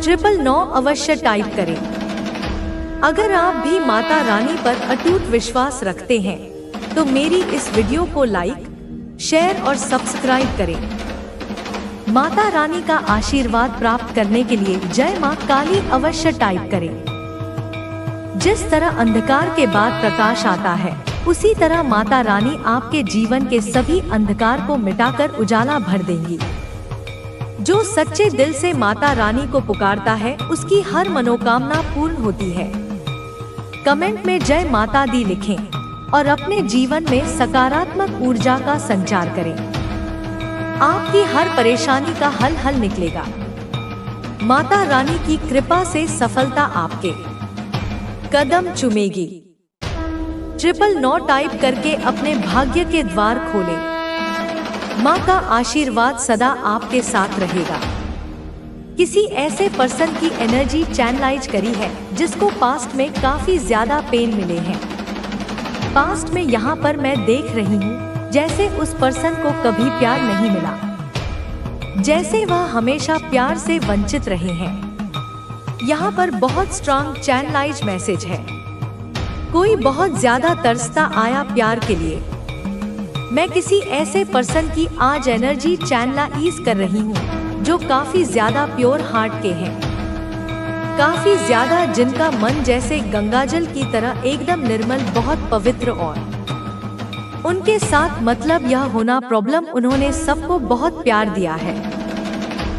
999 अवश्य टाइप करें। अगर आप भी माता रानी पर अटूट विश्वास रखते हैं तो मेरी इस वीडियो को लाइक, शेयर और सब्सक्राइब करें। माता रानी का आशीर्वाद प्राप्त करने के लिए जय मां काली अवश्य टाइप करें। जिस तरह अंधकार के बाद प्रकाश आता है, उसी तरह माता रानी आपके जीवन के सभी अंधकार को मिटाकर उजाला भर देंगी। जो सच्चे दिल से माता रानी को पुकारता है, उसकी हर मनोकामना पूर्ण होती है। कमेंट में जय माता दी लिखें और अपने जीवन में सकारात्मक ऊर्जा का संचार करें। आपकी हर परेशानी का हल निकलेगा। माता रानी की कृपा से सफलता आपके कदम चूमेगी। 999 टाइप करके अपने भाग्य के द्वार खोलें। माँ का आशीर्वाद सदा आपके साथ रहेगा। किसी ऐसे पर्सन की एनर्जी चैनलाइज करी है जिसको पास्ट में काफी ज्यादा पेन मिले हैं। पास्ट में यहाँ पर मैं देख रही हूँ जैसे उस पर्सन को कभी प्यार नहीं मिला, जैसे वह हमेशा प्यार से वंचित रहे हैं। यहाँ पर बहुत स्ट्रांग चैनलाइज मैसेज है। कोई बहुत ज्यादा तरसता आया प्यार के लिए। मैं किसी ऐसे पर्सन की आज एनर्जी चैनलाइज कर रही हूँ जो काफी ज्यादा प्योर हार्ट के हैं, काफी ज्यादा जिनका मन जैसे गंगाजल की तरह एकदम निर्मल, बहुत पवित्र। और उनके साथ मतलब यह होना प्रॉब्लम, उन्होंने सबको बहुत प्यार दिया है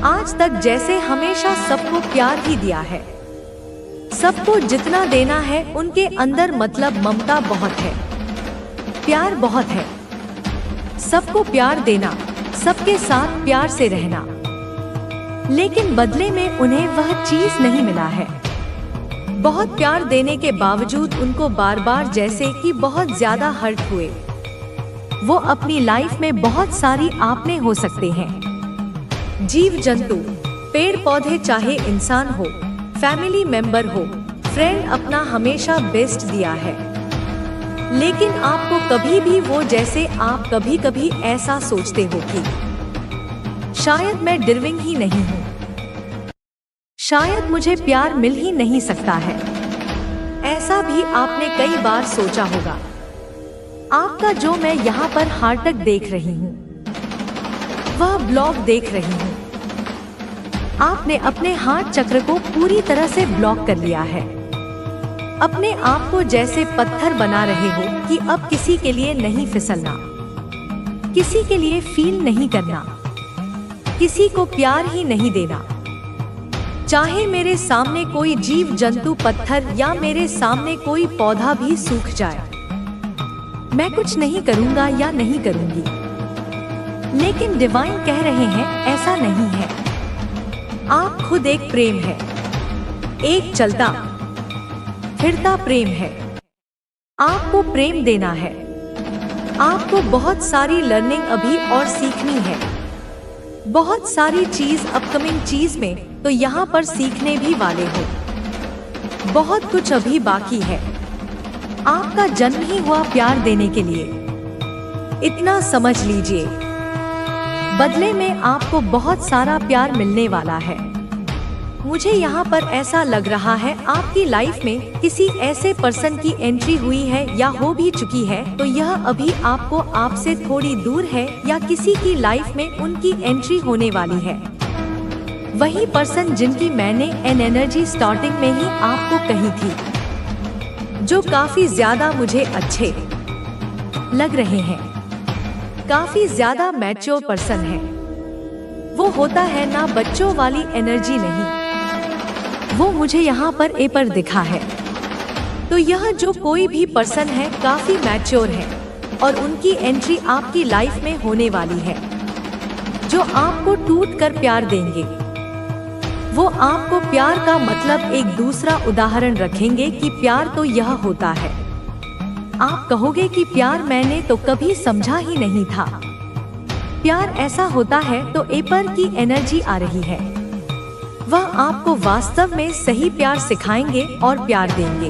आज तक, जैसे हमेशा सबको प्यार ही दिया है। सबको जितना देना है उनके अंदर मतलब ममता बहुत है, प्यार बहुत है। सबको प्यार देना, सबके साथ प्यार से रहना, लेकिन बदले में उन्हें वह चीज नहीं मिला है। बहुत प्यार देने के बावजूद उनको बार बार जैसे कि बहुत ज्यादा हर्ट हुए। वो अपनी लाइफ में बहुत सारी आपने हो सकते हैं, जीव जंतु, पेड़ पौधे, चाहे इंसान हो, फैमिली मेंबर हो, फ्रेंड, अपना हमेशा बेस्ट दिया है। लेकिन आपको कभी भी वो, जैसे आप कभी कभी ऐसा सोचते हो कि शायद मैं डिजर्विंग ही नहीं हूँ, शायद मुझे प्यार मिल ही नहीं सकता है। ऐसा भी आपने कई बार सोचा होगा। आपका जो मैं यहाँ पर हार्टक देख रही हूँ, वह ब्लॉक देख रही हूँ। आपने अपने हार्ट चक्र को पूरी तरह से ब्लॉक कर लिया है। अपने आप को जैसे पत्थर बना रहे हो कि अब किसी के लिए नहीं फिसलना, किसी के लिए फील नहीं करना, किसी को प्यार ही नहीं देना। चाहे मेरे सामने कोई जीव जंतु, पत्थर, या मेरे सामने कोई पौधा भी सूख जाए, मैं कुछ नहीं करूंगा या नहीं करूंगी। लेकिन डिवाइन कह रहे हैं ऐसा नहीं है। आप खुद एक प्रेम है, एक चलता फिरता प्रेम है। आपको प्रेम देना है। आपको बहुत सारी लर्निंग अभी और सीखनी है, बहुत सारी चीज अपकमिंग चीज में तो यहाँ पर सीखने भी वाले हो। बहुत कुछ अभी बाकी है। आपका जन्म ही हुआ प्यार देने के लिए, इतना समझ लीजिए। बदले में आपको बहुत सारा प्यार मिलने वाला है। मुझे यहाँ पर ऐसा लग रहा है आपकी लाइफ में किसी ऐसे पर्सन की एंट्री हुई है या हो भी चुकी है, तो यह अभी आपको आपसे थोड़ी दूर है, या किसी की लाइफ में उनकी एंट्री होने वाली है। वही पर्सन जिनकी मैंने एन एनर्जी स्टार्टिंग में ही आपको कही थी, जो काफी ज्यादा मुझे अच्छे लग रहे हैं, काफी ज्यादा मैच्योर पर्सन है। वो होता है ना बच्चों वाली एनर्जी नहीं, वो मुझे यहाँ पर ए पर दिखा है। तो यह जो कोई भी पर्सन है काफी मैच्योर है और उनकी एंट्री आपकी लाइफ में होने वाली है, जो आपको टूट कर प्यार देंगे। वो आपको प्यार का मतलब एक दूसरा उदाहरण रखेंगे कि प्यार तो यह होता है। आप कहोगे कि प्यार मैंने तो कभी समझा ही नहीं था। प्यार ऐसा होता है, तो ए पर की एनर्जी आ रही है। वह आपको वास्तव में सही प्यार सिखाएंगे और प्यार देंगे।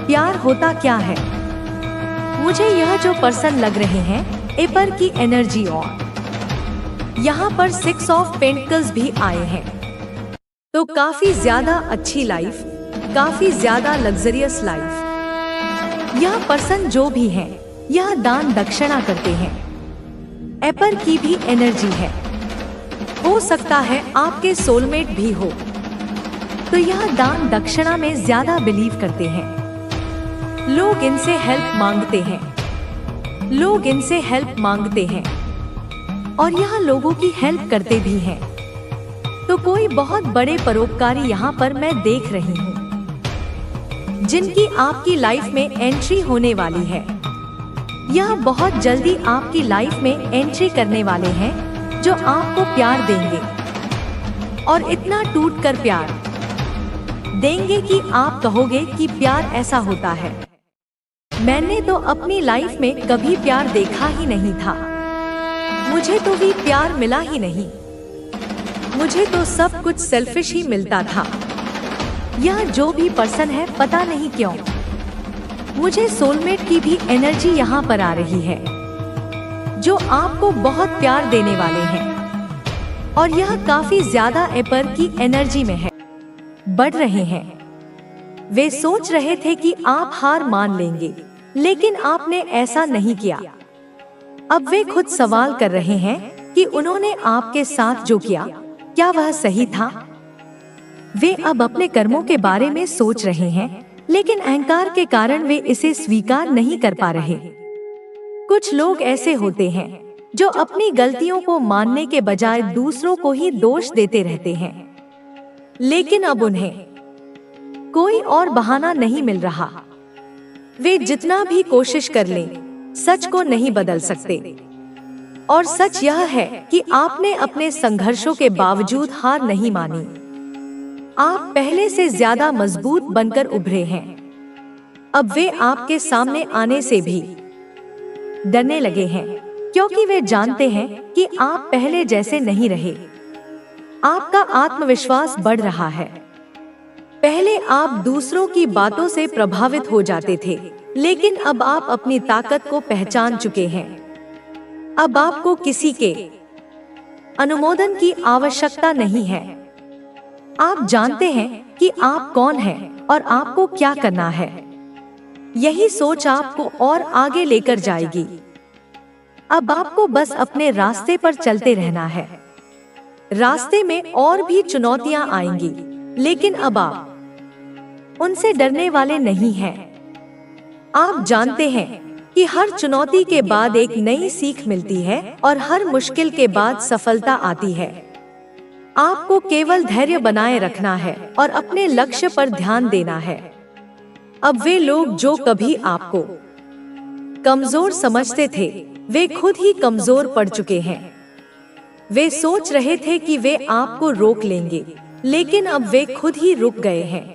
प्यार होता क्या है? मुझे यह जो पर्सन लग रहे हैं, ए पर की एनर्जी, और यहाँ पर 6 ऑफ पेंटिकल्स भी आए हैं। तो काफी ज्यादा अच्छी लाइफ, काफी ज्यादा लग्जरियस लाइफ। यह पर्सन जो भी है, यह दान दक्षिणा करते हैं। एपर की भी एनर्जी है। हो सकता है आपके सोलमेट भी हो, तो यह दान दक्षिणा में ज्यादा बिलीव करते हैं। लोग इनसे हेल्प मांगते हैं, लोग इनसे हेल्प मांगते हैं और यह लोगों की हेल्प करते भी हैं। तो कोई बहुत बड़े परोपकारी यहाँ पर मैं देख रही हूँ, जिनकी आपकी लाइफ में एंट्री होने वाली है। यह बहुत जल्दी आपकी लाइफ में एंट्री करने वाले हैं, जो आपको प्यार देंगे और इतना टूटकर प्यार देंगे कि आप कहोगे कि प्यार ऐसा होता है। मैंने तो अपनी लाइफ में कभी प्यार देखा ही नहीं था। मुझे तो भी प्यार मिला ही नहीं। मुझे तो सब कुछ सेल्फिश ही मिलता था। यह जो भी पर्सन है, पता नहीं क्यों मुझे सोलमेट की भी एनर्जी यहाँ पर आ रही है, जो आपको बहुत प्यार देने वाले हैं और यह काफी ज्यादा एपर की एनर्जी में है, बढ़ रहे हैं। वे सोच रहे थे कि आप हार मान लेंगे, लेकिन आपने ऐसा नहीं किया। अब वे खुद सवाल कर रहे हैं कि उन्होंने आपके साथ जो किया, क्या वह सही था? वे अब अपने कर्मों के बारे में सोच रहे हैं, लेकिन अहंकार के कारण वे इसे स्वीकार नहीं कर पा रहे। कुछ लोग ऐसे होते हैं जो अपनी गलतियों को मानने के बजाय दूसरों को ही दोष देते रहते हैं, लेकिन अब उन्हें कोई और बहाना नहीं मिल रहा। वे जितना भी कोशिश कर लें, सच को नहीं बदल सकते। और सच यह है कि आपने अपने संघर्षों के बावजूद हार नहीं मानी। आप पहले से ज्यादा मजबूत बनकर उभरे हैं। अब वे आपके सामने आने से भी डरने लगे हैं, क्योंकि वे जानते हैं कि आप पहले जैसे नहीं रहे। आपका आत्मविश्वास बढ़ रहा है। पहले आप दूसरों की बातों से प्रभावित हो जाते थे, लेकिन अब आप अपनी ताकत को पहचान चुके हैं। अब आपको किसी के अनुमोदन की आवश्यकता नहीं है। आप जानते हैं कि आप कौन हैं और आपको क्या करना है। यही सोच आपको और आगे लेकर जाएगी। अब आपको बस अपने रास्ते पर चलते रहना है। रास्ते में और भी चुनौतियां आएंगी, लेकिन अब आप उनसे डरने वाले नहीं हैं। आप जानते हैं कि हर चुनौती के बाद एक नई सीख मिलती है और हर मुश्किल के बाद सफलता आती है। आपको केवल धैर्य बनाए रखना है और अपने लक्ष्य पर ध्यान देना है। अब वे लोग जो कभी आपको कमजोर समझते थे, वे खुद ही कमजोर पड़ चुके हैं। वे सोच रहे थे कि वे आपको रोक लेंगे, लेकिन अब वे खुद ही रुक गए हैं।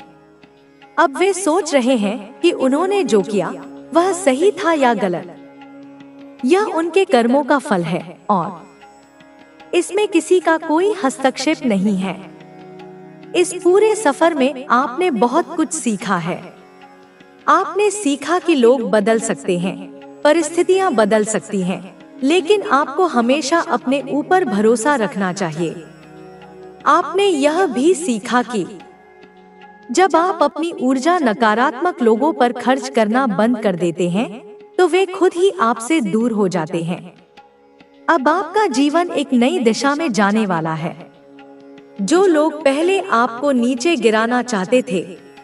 अब वे सोच रहे हैं कि उन्होंने जो किया वह सही था या गलत। यह उनके कर्मों का फल है और इसमें किसी का कोई हस्तक्षेप नहीं है। इस पूरे सफर में आपने बहुत कुछ सीखा है। आपने सीखा कि लोग बदल सकते हैं, परिस्थितियां बदल सकती हैं, लेकिन आपको हमेशा अपने ऊपर भरोसा रखना चाहिए। आपने यह भी सीखा कि जब आप अपनी ऊर्जा नकारात्मक लोगों पर खर्च करना बंद कर देते हैं, तो वे खुद ही आपसे दूर हो जाते हैं। अब आपका जीवन एक नई दिशा में जाने वाला है। जो लोग पहले आपको नीचे गिराना चाहते थे,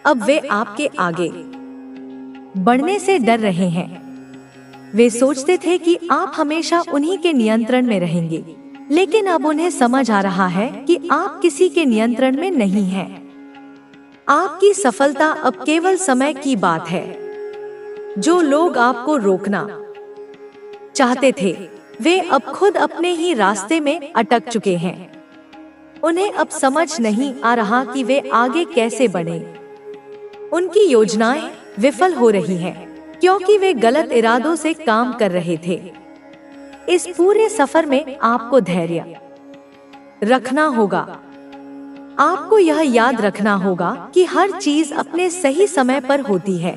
अब वे आपके आगे बढ़ने से डर रहे हैं। वे सोचते थे कि आप हमेशा उन्हीं के नियंत्रण में रहेंगे, लेकिन अब उन्हें समझ आ रहा है कि आप किसी के नियंत्रण में नहीं हैं। आपकी सफलता अब केवल समय की बात है। जो लोग आपको रोकना चाहते थे, वे अब खुद अपने ही रास्ते में अटक चुके हैं। उन्हें अब समझ नहीं आ रहा कि वे आगे कैसे बढ़ें। उनकी योजनाएं विफल हो रही हैं, क्योंकि वे गलत इरादों से काम कर रहे थे। इस पूरे सफर में आपको धैर्य रखना होगा। आपको यह याद रखना होगा कि हर चीज अपने सही समय पर होती है।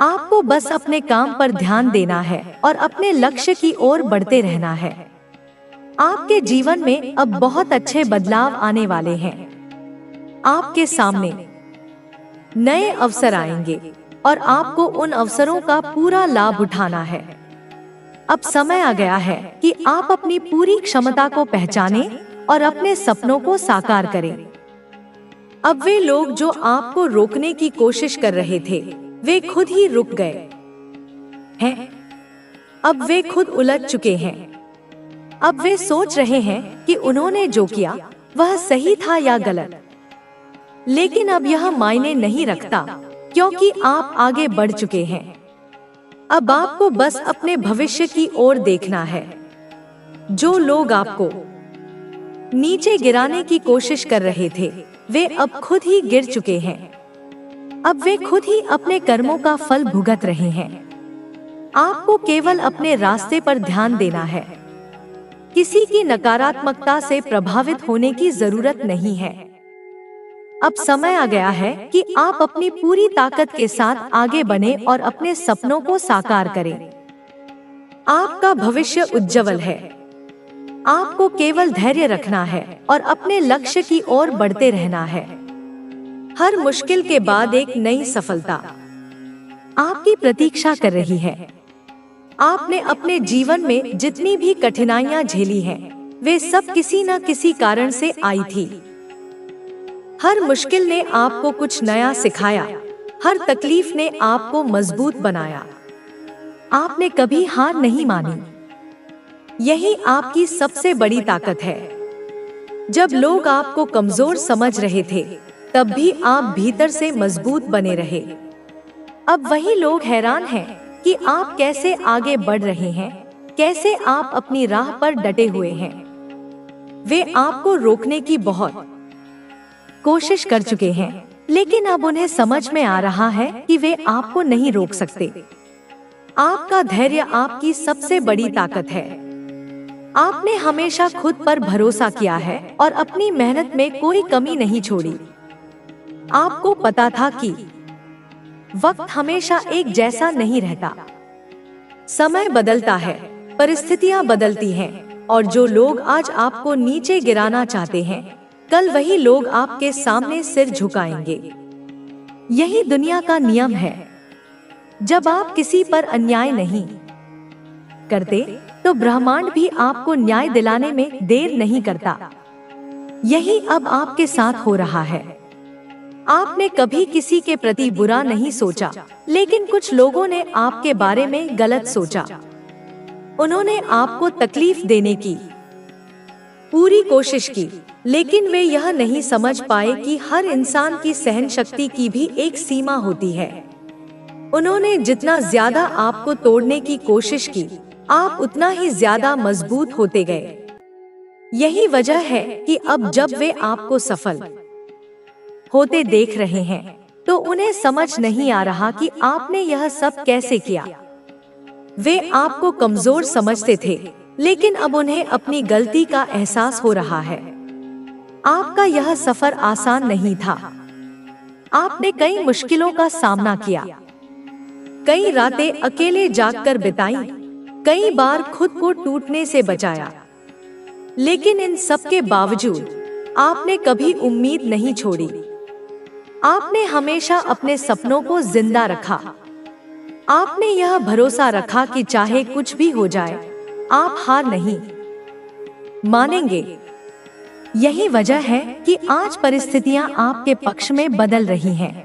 आपको बस अपने काम पर ध्यान देना है और अपने लक्ष्य की ओर बढ़ते रहना है। आपके जीवन में अब बहुत अच्छे बदलाव आने वाले हैं। आपके सामने नए अवसर आएंगे और आपको उन अवसरों का पूरा लाभ उठाना है। अब समय आ गया है कि आप अपनी पूरी क्षमता को पहचानें और अपने सपनों को साकार करें। अब वे लोग जो आपको रोकने की कोशिश कर रहे थे, वे खुद ही रुक गए हैं। अब वे खुद उलझ चुके हैं। अब वे सोच रहे हैं कि उन्होंने जो किया वह सही था या गलत। लेकिन अब यह मायने नहीं रखता, क्योंकि आप आगे बढ़ चुके हैं। अब आपको बस अपने भविष्य की ओर देखना है। जो लोग आपको नीचे गिराने की कोशिश कर रहे थे, वे अब खुद ही गिर चुके हैं। अब वे खुद ही अपने कर्मों का फल भुगत रहे हैं। आपको केवल अपने रास्ते पर ध्यान देना है। किसी की नकारात्मकता से प्रभावित होने की जरूरत नहीं है। अब समय आ गया है कि आप अपनी पूरी ताकत के साथ आगे बढ़ें और अपने सपनों को साकार करें। आपका भविष्य उज्जवल है। आपको केवल धैर्य रखना है और अपने लक्ष्य की ओर बढ़ते रहना है। हर मुश्किल के बाद एक नई सफलता आपकी प्रतीक्षा कर रही है। आपने अपने जीवन में जितनी भी कठिनाइयां झेली हैं, वे सब किसी न किसी कारण से आई थी। हर मुश्किल ने आपको कुछ नया सिखाया। हर तकलीफ ने आपको मजबूत बनाया। आपने कभी हार नहीं मानी। यही आपकी सबसे बड़ी ताकत है। जब लोग आपको कमजोर समझ रहे थे, तब भी आप भीतर से मजबूत बने रहे। अब वही लोग हैरान हैं कि आप कैसे आगे बढ़ रहे हैं, कैसे आप अपनी राह पर डटे हुए हैं। वे आपको रोकने की बहुत कोशिश कर चुके हैं, लेकिन अब उन्हें समझ में आ रहा है कि वे आपको नहीं रोक सकते। आपका धैर्य आपकी सबसे बड़ी ताकत है। आपने हमेशा खुद पर भरोसा किया है और अपनी मेहनत में कोई कमी नहीं छोड़ी। आपको पता था कि वक्त हमेशा एक जैसा नहीं रहता। समय बदलता है, परिस्थितियां बदलती हैं, और जो लोग आज आपको नीचे गिराना चाहते हैं, कल वही लोग आपके सामने सिर झुकाएंगे। यही दुनिया का नियम है। जब आप किसी पर अन्याय नहीं करते, तो ब्रह्मांड भी आपको न्याय दिलाने में देर नहीं करता। यही अब आपके साथ हो रहा है। आपने कभी किसी के प्रति बुरा नहीं सोचा, लेकिन कुछ लोगों ने आपके बारे में गलत सोचा। उन्होंने आपको तकलीफ देने की पूरी कोशिश की, लेकिन वे यह नहीं समझ पाए कि हर इंसान की सहन शक्ति की भी एक सीमा होती है। उन्होंने जितना ज्यादा आपको तोड़ने की कोशिश की, आप उतना ही ज्यादा मजबूत होते गए। यही वजह है कि अब जब वे आपको सफल होते देख रहे हैं, तो उन्हें समझ नहीं आ रहा कि आपने यह सब कैसे किया। वे आपको कमजोर समझते थे, लेकिन अब उन्हें अपनी गलती का एहसास हो रहा है। आपका यह सफर आसान नहीं था। आपने कई मुश्किलों का सामना किया, कई रातें अकेले जागकर बिताई, कई बार खुद को टूटने से बचाया। लेकिन इन सब के बावजूद आपने कभी उम्मीद नहीं छोड़ी। आपने हमेशा अपने सपनों को जिंदा रखा। आपने यह भरोसा रखा कि चाहे कुछ भी हो जाए, आप हार नहीं मानेंगे। यही वजह है कि आज परिस्थितियां आपके पक्ष में बदल रही हैं।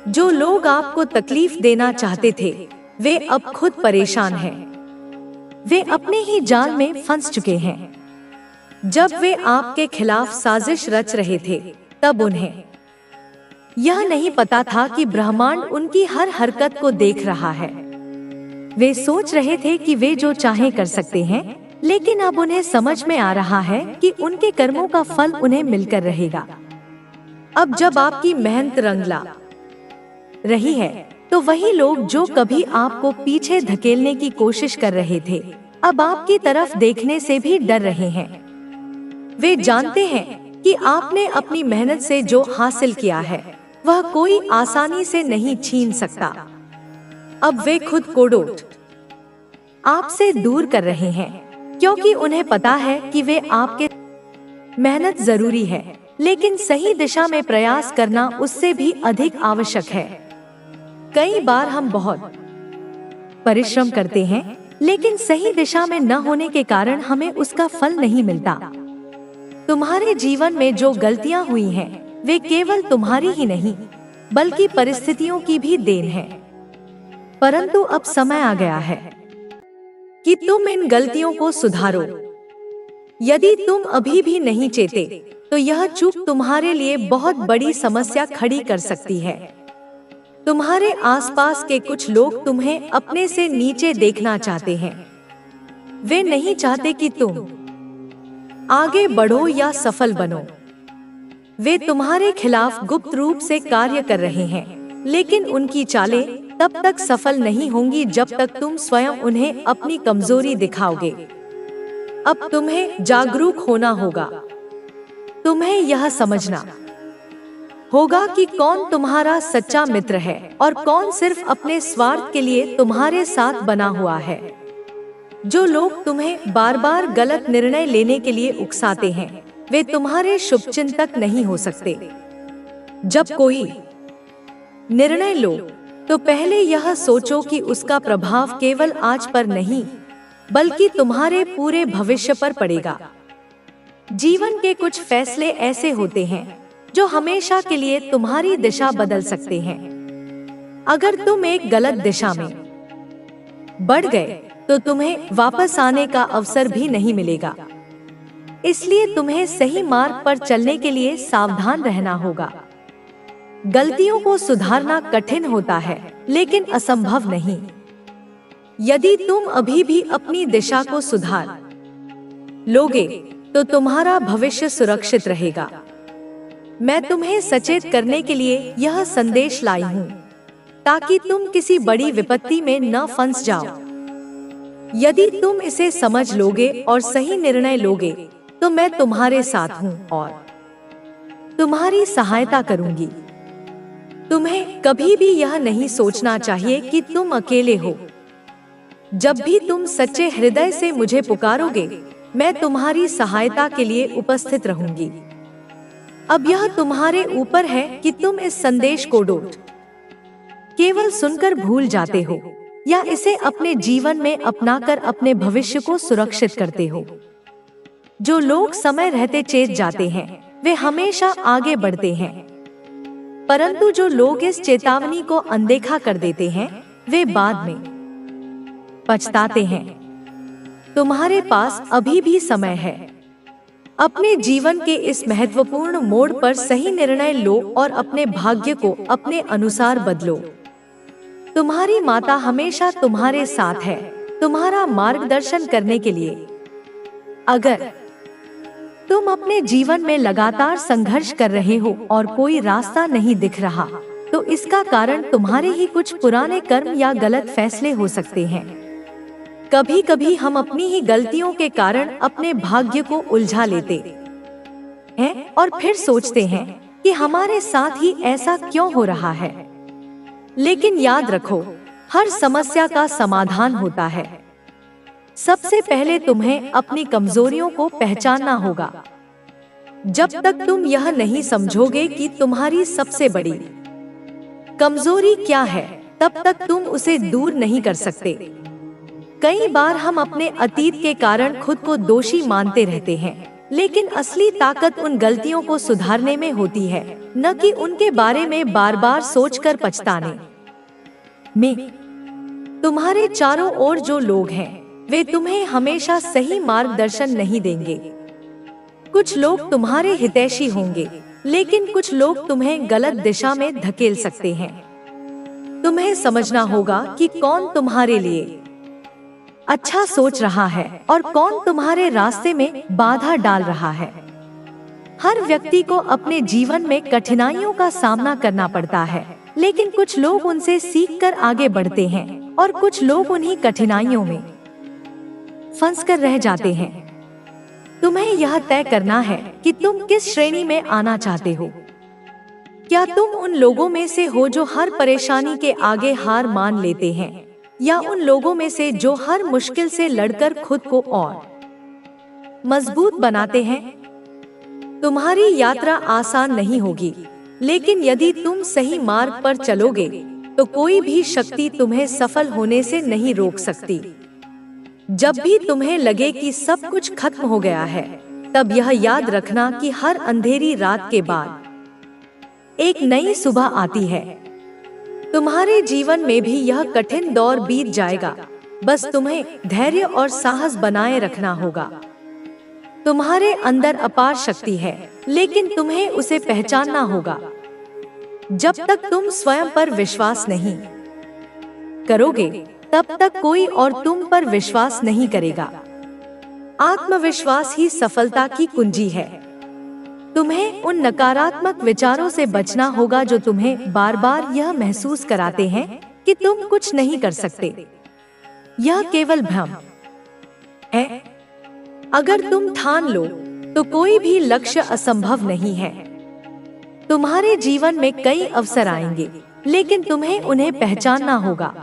जो लोग आपको तकलीफ देना चाहते थे, वे अब खुद परेशान हैं। वे अपने ही जाल में फंस चुके हैं। जब वे आपके खिलाफ साजिश रच रहे थे, तब उन्हें यह नहीं पता था कि ब्रह्मांड उनकी हर हरकत को देख रहा है। वे सोच रहे थे कि वे जो चाहें कर सकते हैं, लेकिन अब उन्हें समझ में आ रहा है कि उनके कर्मों का फल उन्हें मिलकर रहेगा। अब जब आपकी मेहनत रंग ला रही है, तो वही लोग जो कभी आपको पीछे धकेलने की कोशिश कर रहे थे, अब आपकी तरफ देखने से भी डर रहे हैं। वे जानते हैं कि आपने अपनी मेहनत से जो हासिल किया है, वह कोई आसानी से नहीं छीन सकता। अब वे खुद को डोट आपसे दूर कर रहे हैं, क्योंकि उन्हें पता है कि वे आपके मेहनत जरूरी है, लेकिन सही दिशा में प्रयास करना उससे भी अधिक आवश्यक है। कई बार हम बहुत परिश्रम करते हैं, लेकिन सही दिशा में न होने के कारण हमें उसका फल नहीं मिलता। तुम्हारे जीवन में जो गलतियां हुई हैं, वे केवल तुम्हारी ही नहीं, बल्कि परिस्थितियों की भी देन है। परंतु अब समय आ गया है कि तुम इन गलतियों को सुधारो। यदि तुम अभी भी नहीं चेते, तो यह चूक तुम्हारे लिए बहुत बड़ी समस्या खड़ी कर सकती है। तुम्हारे आसपास के कुछ लोग तुम्हें अपने से नीचे देखना चाहते हैं। वे नहीं चाहते कि तुम आगे बढ़ो या सफल बनो। वे तुम्हारे खिलाफ गुप्त रूप से कार्य कर रहे हैं, लेकिन उनकी चालें तब तक सफल नहीं होंगी जब तक तुम स्वयं उन्हें अपनी कमजोरी दिखाओगे। अब तुम्हें जागरूक होना होगा। तुम्हें यह समझना होगा कि कौन तुम्हारा सच्चा मित्र है और कौन सिर्फ अपने स्वार्थ के लिए तुम्हारे साथ बना हुआ है। जो लोग तुम्हें बार बार गलत निर्णय लेने के लिए उकसाते हैं, वे तुम्हारे शुभचिंतक नहीं हो सकते। जब कोई निर्णय लो, तो पहले यह सोचो कि उसका प्रभाव केवल आज पर नहीं, बल्कि तुम्हारे पूरे भविष्य पर पड़ेगा। जीवन के कुछ फैसले ऐसे होते हैं जो हमेशा के लिए तुम्हारी दिशा बदल सकते हैं। अगर तुम एक गलत दिशा में बढ़ गए, तो तुम्हें वापस आने का अवसर भी नहीं मिलेगा। इसलिए तुम्हें सही मार्ग पर चलने के लिए सावधान रहना होगा। गलतियों को सुधारना कठिन होता है, लेकिन असंभव नहीं। यदि तुम अभी भी अपनी दिशा को सुधार लोगे, तो तुम्हारा भविष्य सुरक्षित रहेगा। मैं तुम्हें सचेत करने के लिए यह संदेश लाई हूँ, ताकि तुम किसी बड़ी विपत्ति में न फंस जाओ। यदि तुम इसे समझ लोगे और सही निर्णय लोगे, तो मैं तुम्हारे साथ हूँ और तुम्हारी सहायता करूंगी। तुम्हें कभी भी यह नहीं सोचना चाहिए कि तुम अकेले हो। जब भी तुम सच्चे हृदय से मुझे पुकारोगे, मैं तुम्हारी सहायता के लिए उपस्थित रहूंगी। अब यह तुम्हारे ऊपर है कि तुम इस संदेश को डोट केवल सुनकर भूल जाते हो या इसे अपने जीवन में अपनाकर अपने भविष्य को सुरक्षित करते हो। जो लोग समय रहते चेत जाते हैं, वे हमेशा आगे बढ़ते हैं, परंतु जो लोग इस चेतावनी को अनदेखा कर देते हैं, वे बाद में पछताते हैं। तुम्हारे पास अभी भी समय है। अपने जीवन के इस महत्वपूर्ण मोड़ पर सही निर्णय लो और अपने भाग्य को अपने अनुसार बदलो। तुम्हारी माता हमेशा तुम्हारे साथ है, तुम्हारा मार्गदर्शन करने के लिए। अगर तुम अपने जीवन में लगातार संघर्ष कर रहे हो और कोई रास्ता नहीं दिख रहा, तो इसका कारण तुम्हारे ही कुछ पुराने कर्म या गलत फैसले हो सकते हैं। कभी कभी हम अपनी ही गलतियों के कारण अपने भाग्य को उलझा लेते हैं और फिर सोचते हैं कि हमारे साथ ही ऐसा क्यों हो रहा है। लेकिन याद रखो, हर समस्या का समाधान होता है। सबसे पहले तुम्हें अपनी कमजोरियों को पहचानना होगा। जब तक तुम यह नहीं समझोगे कि तुम्हारी सबसे बड़ी कमजोरी क्या है, तब तक तुम उसे दूर नहीं कर सकते। कई बार हम अपने अतीत के कारण खुद को दोषी मानते रहते हैं, लेकिन असली ताकत उन गलतियों को सुधारने में होती है, न कि उनके बारे में बार बार सोचकर पछताने में। तुम्हारे चारों ओर जो लोग हैं, वे तुम्हें हमेशा सही मार्गदर्शन नहीं देंगे। कुछ लोग तुम्हारे हितैषी होंगे, लेकिन कुछ लोग तुम्हें गलत दिशा में धकेल सकते हैं। तुम्हें समझना होगा कि कौन तुम्हारे लिए अच्छा सोच रहा है और कौन तुम्हारे रास्ते में बाधा डाल रहा है। हर व्यक्ति को अपने जीवन में कठिनाइयों का सामना करना पड़ता है, लेकिन कुछ लोग उनसे सीखकर आगे बढ़ते हैं और कुछ लोग उन्हीं कठिनाइयों में फंसकर रह जाते हैं। तुम्हें यह तय करना है कि तुम किस श्रेणी में आना चाहते हो। क्या तुम उन लोगों में से हो जो हर परेशानी के आगे हार मान लेते हैं, या उन लोगों में से जो हर मुश्किल से लड़कर खुद को और मजबूत बनाते हैं? तुम्हारी यात्रा आसान नहीं होगी, लेकिन यदि तुम सही मार्ग पर चलोगे तो कोई भी शक्ति तुम्हें सफल होने से नहीं रोक सकती। जब भी तुम्हें लगे कि सब कुछ खत्म हो गया है, तब यह याद रखना कि हर अंधेरी रात के बाद एक नई सुबह आती है। तुम्हारे जीवन में भी यह कठिन दौर बीत जाएगा, बस तुम्हें धैर्य और साहस बनाए रखना होगा। तुम्हारे अंदर अपार शक्ति है, लेकिन तुम्हें उसे पहचानना होगा। जब तक तुम स्वयं पर विश्वास नहीं करोगे, तब तक कोई और तुम पर विश्वास नहीं करेगा। आत्मविश्वास ही सफलता की कुंजी है। तुम्हें उन नकारात्मक विचारों से बचना होगा जो तुम्हें बार बार यह महसूस कराते हैं कि तुम कुछ नहीं कर सकते। यह केवल भ्रम है। अगर तुम ठान लो तो कोई भी लक्ष्य असंभव नहीं है। तुम्हारे जीवन में कई अवसर आएंगे, लेकिन तुम्हें उन्हें पहचानना होगा।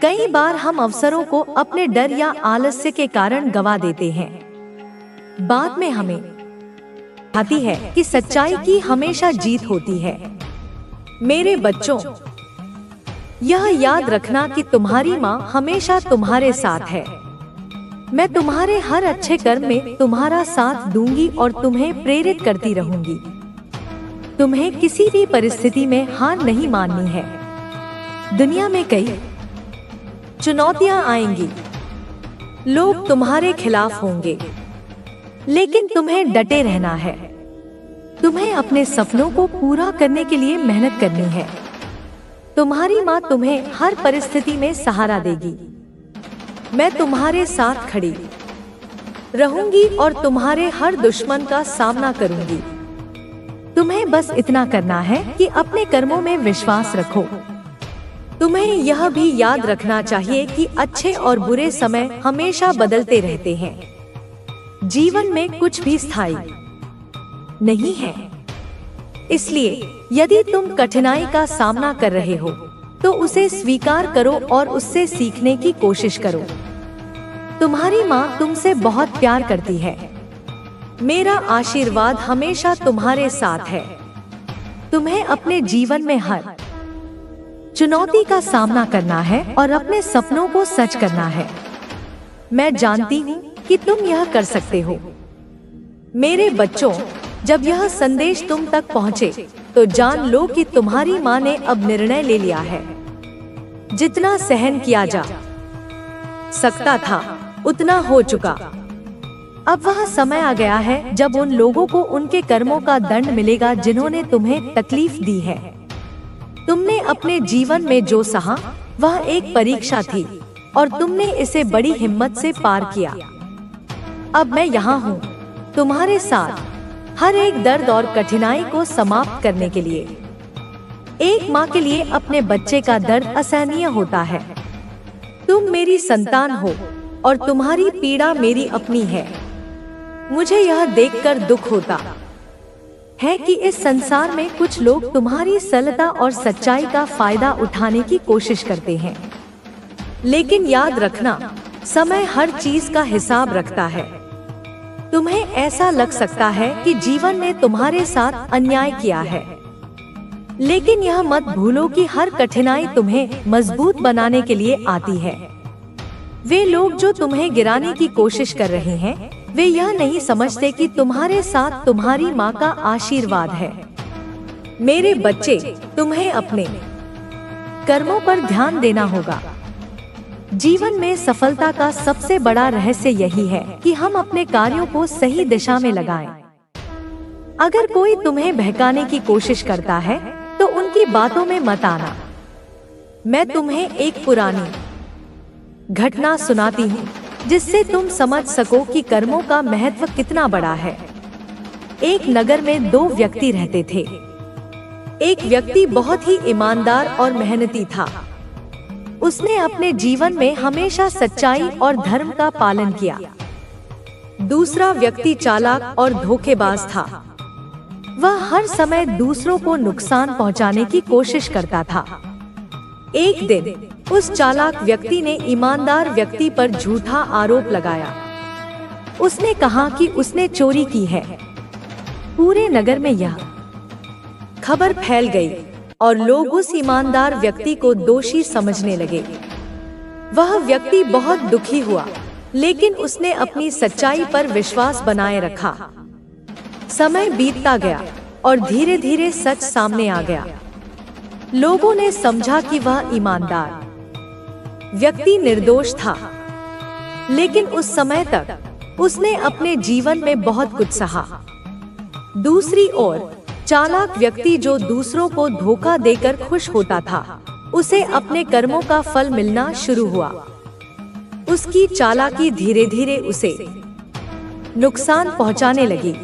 कई बार हम अवसरों को अपने डर या आलस्य के कारण गवा देते हैं। बाद में हमें आती है कि सच्चाई की हमेशा जीत होती है। मेरे बच्चों, यह याद रखना कि तुम्हारी माँ हमेशा तुम्हारे साथ है। मैं तुम्हारे हर अच्छे कर्म में तुम्हारा साथ दूंगी और तुम्हें प्रेरित करती रहूंगी। तुम्हें किसी भी परिस्थिति में हार नहीं माननी है। दुनिया में कई चुनौतियां आएंगी, लोग तुम्हारे खिलाफ होंगे, लेकिन तुम्हें डटे रहना है। तुम्हें अपने सपनों को पूरा करने के लिए मेहनत करनी है। तुम्हारी माँ तुम्हें हर परिस्थिति में सहारा देगी। मैं तुम्हारे साथ खड़ी रहूंगी और तुम्हारे हर दुश्मन का सामना करूंगी। तुम्हें बस इतना करना है कि अपने कर्मों में विश्वास रखो। तुम्हें यह भी याद रखना चाहिए कि अच्छे और बुरे समय हमेशा बदलते रहते हैं। जीवन में कुछ भी स्थायी नहीं है। इसलिए यदि तुम कठिनाई का सामना कर रहे हो, तो उसे स्वीकार करो और उससे सीखने की कोशिश करो। तुम्हारी माँ तुमसे बहुत प्यार करती है। मेरा आशीर्वाद हमेशा तुम्हारे साथ है। तुम्हें अपने जीवन में हर चुनौती का सामना करना है और अपने सपनों को सच करना है। मैं जानती हूँ कि तुम यह कर सकते हो। मेरे बच्चों, जब यह संदेश तुम तक पहुँचे, तो जान लो कि तुम्हारी माँ ने अब निर्णय ले लिया है। जितना सहन किया जा सकता था, उतना हो चुका। अब वह समय आ गया है जब उन लोगों को उनके कर्मों का दंड मिलेगा जिन्होंने तुम्हें तकलीफ दी है। तुमने अपने जीवन में जो सहा, वह एक परीक्षा थी और तुमने इसे बड़ी हिम्मत से पार किया। अब मैं यहाँ हूँ तुम्हारे साथ, हर एक दर्द और कठिनाई को समाप्त करने के लिए। एक माँ के लिए अपने बच्चे का दर्द असहनीय होता है। तुम मेरी संतान हो और तुम्हारी पीड़ा मेरी अपनी है। मुझे यह देखकर दुख होता है कि इस संसार में कुछ लोग तुम्हारी सरलता और सच्चाई का फायदा उठाने की कोशिश करते हैं। लेकिन याद रखना, समय हर चीज का हिसाब रखता है। तुम्हें ऐसा लग सकता है कि जीवन ने तुम्हारे साथ अन्याय किया है, लेकिन यह मत भूलो कि हर कठिनाई तुम्हें मजबूत बनाने के लिए आती है। वे लोग जो तुम्हें गिराने की कोशिश कर रहे हैं, वे यह नहीं समझते कि तुम्हारे साथ तुम्हारी माँ का आशीर्वाद है। मेरे बच्चे, तुम्हें अपने कर्मों पर ध्यान देना होगा। जीवन में सफलता का सबसे बड़ा रहस्य यही है कि हम अपने कार्यों को सही दिशा में लगाएं। अगर कोई तुम्हें बहकाने की कोशिश करता है, तो उनकी बातों में मत आना। मैं तुम्हें एक पुरानी घटना सुनाती हूँ, जिससे तुम समझ सको कि कर्मों का महत्व कितना बड़ा है। एक नगर में दो व्यक्ति रहते थे। एक व्यक्ति बहुत ही ईमानदार और मेहनती था। उसने अपने जीवन में हमेशा सच्चाई और धर्म का पालन किया। दूसरा व्यक्ति चालाक और धोखेबाज था। वह हर समय दूसरों को नुकसान पहुंचाने की कोशिश करता था। एक दिन उस चालाक व्यक्ति ने ईमानदार व्यक्ति पर झूठा आरोप लगाया। उसने कहा कि उसने चोरी की है। पूरे नगर में यह खबर फैल गई और लोग उस ईमानदार व्यक्ति को दोषी समझने लगे। वह व्यक्ति बहुत दुखी हुआ, लेकिन उसने अपनी सच्चाई पर विश्वास बनाए रखा। समय बीतता गया और धीरे धीरे सच सामने आ गया। लोगों ने समझा कि वह ईमानदार व्यक्ति निर्दोष था, लेकिन उस समय तक उसने अपने जीवन में बहुत कुछ सहा। दूसरी ओर चालाक व्यक्ति जो दूसरों को धोखा देकर खुश होता था, उसे अपने कर्मों का फल मिलना शुरू हुआ। उसकी चालाकी धीरे धीरे उसे नुकसान पहुंचाने लगी।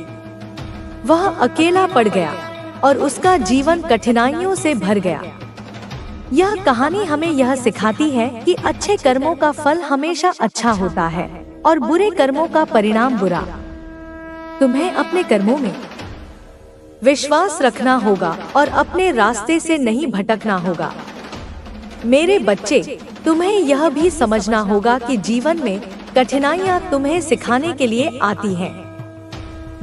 वह अकेला पड़ गया और उसका जीवन कठिनाइयों से भर गया। यह कहानी हमें यह सिखाती है कि अच्छे कर्मों का फल हमेशा अच्छा होता है और बुरे कर्मों का परिणाम बुरा। तुम्हें अपने कर्मों में विश्वास रखना होगा और अपने रास्ते से नहीं भटकना होगा। मेरे बच्चे, तुम्हें यह भी समझना होगा कि जीवन में कठिनाइयां तुम्हें सिखाने के लिए आती हैं।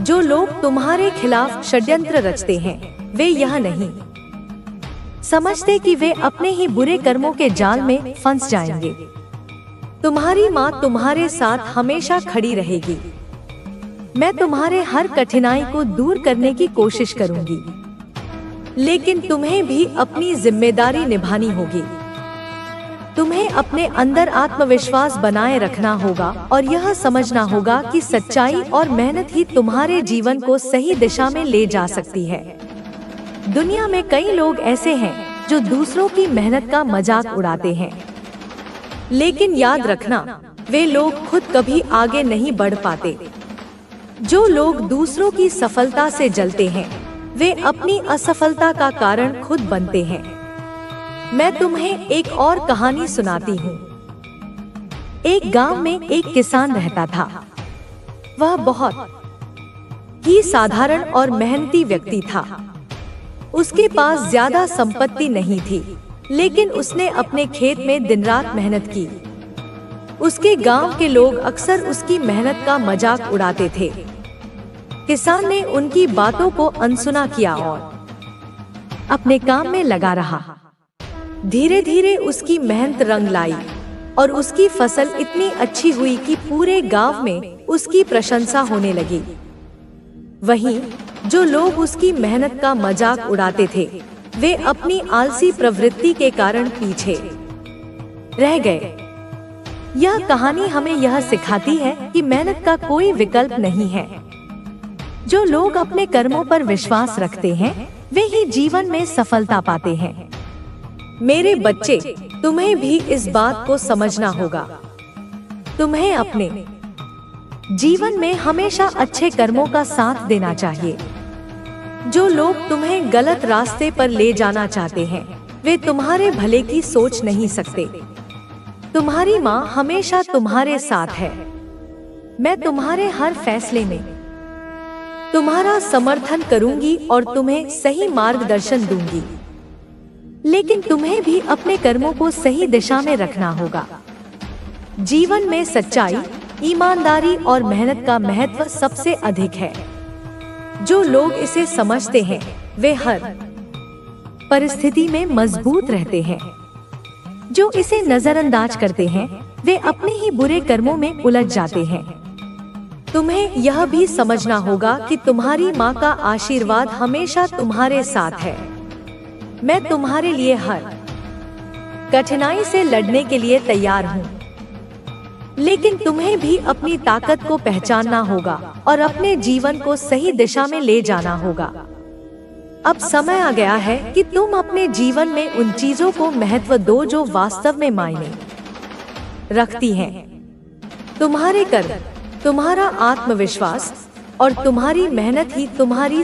जो लोग तुम्हारे खिलाफ षड्यंत्र रचते हैं, वे यह नहीं समझते कि वे अपने ही बुरे कर्मों के जाल में फंस जाएंगे। तुम्हारी माँ तुम्हारे साथ हमेशा खड़ी रहेगी। मैं तुम्हारे हर कठिनाई को दूर करने की कोशिश करूंगी, लेकिन तुम्हें भी अपनी जिम्मेदारी निभानी होगी। तुम्हें अपने अंदर आत्मविश्वास बनाए रखना होगा और यह समझना होगा कि सच्चाई और मेहनत ही तुम्हारे जीवन को सही दिशा में ले जा सकती है। दुनिया में कई लोग ऐसे हैं जो दूसरों की मेहनत का मजाक उड़ाते हैं, लेकिन याद रखना, वे लोग खुद कभी आगे नहीं बढ़ पाते। जो लोग दूसरों की सफलता से जलते हैं, वे अपनी असफलता का कारण खुद बनते हैं। मैं तुम्हें एक और कहानी सुनाती हूँ। एक गांव में एक किसान रहता था। वह बहुत ही साधारण और मेहनती व्यक्ति था। उसके पास ज्यादा संपत्ति नहीं थी, लेकिन उसने अपने खेत में दिन रात मेहनत की। उसके गांव के लोग अक्सर उसकी मेहनत का मजाक उड़ाते थे। किसान ने उनकी बातों को अनसुना किया और अपने काम में लगा रहा। धीरे धीरे उसकी मेहनत रंग लाई और उसकी फसल इतनी अच्छी हुई कि पूरे गांव में उसकी प्रशंसा होने लगी। वहीं जो लोग उसकी मेहनत का मजाक उड़ाते थे, वे अपनी आलसी प्रवृत्ति के कारण पीछे रह गए। यह कहानी हमें यह सिखाती है कि मेहनत का कोई विकल्प नहीं है। जो लोग अपने कर्मों पर विश्वास रखते हैं, वे ही जीवन में सफलता पाते हैं। मेरे बच्चे, तुम्हें भी इस बात को समझना होगा। तुम्हें अपने जीवन में हमेशा अच्छे कर्मों का साथ देना चाहिए। जो लोग तुम्हें गलत रास्ते पर ले जाना चाहते हैं, वे तुम्हारे भले की सोच नहीं सकते। तुम्हारी माँ हमेशा तुम्हारे साथ है। मैं तुम्हारे हर फैसले में तुम्हारा समर्थन करूंगी और तुम्हें सही मार्गदर्शन दूंगी, लेकिन तुम्हें भी अपने कर्मों को सही दिशा में रखना होगा। जीवन में सच्चाई, ईमानदारी और मेहनत का महत्व सबसे अधिक है। जो लोग इसे समझते हैं, वे हर परिस्थिति में मजबूत रहते हैं। जो इसे नजरअंदाज करते हैं, वे अपने ही बुरे कर्मों में उलझ जाते हैं। तुम्हें यह भी समझना होगा कि तुम्हारी माँ का आशीर्वाद हमेशा तुम्हारे साथ है। मैं तुम्हारे लिए हर कठिनाई से लड़ने के लिए तैयार हूँ, लेकिन तुम्हें भी अपनी ताकत को पहचानना होगा और अपने जीवन को सही दिशा में ले जाना होगा। अब समय आ गया है कि तुम अपने जीवन में उन चीजों को महत्व दो जो वास्तव में मायने रखती हैं। तुम्हारे कर्म, तुम्हारा आत्मविश्वास और तुम्हारी मेहनत ही तुम्हारी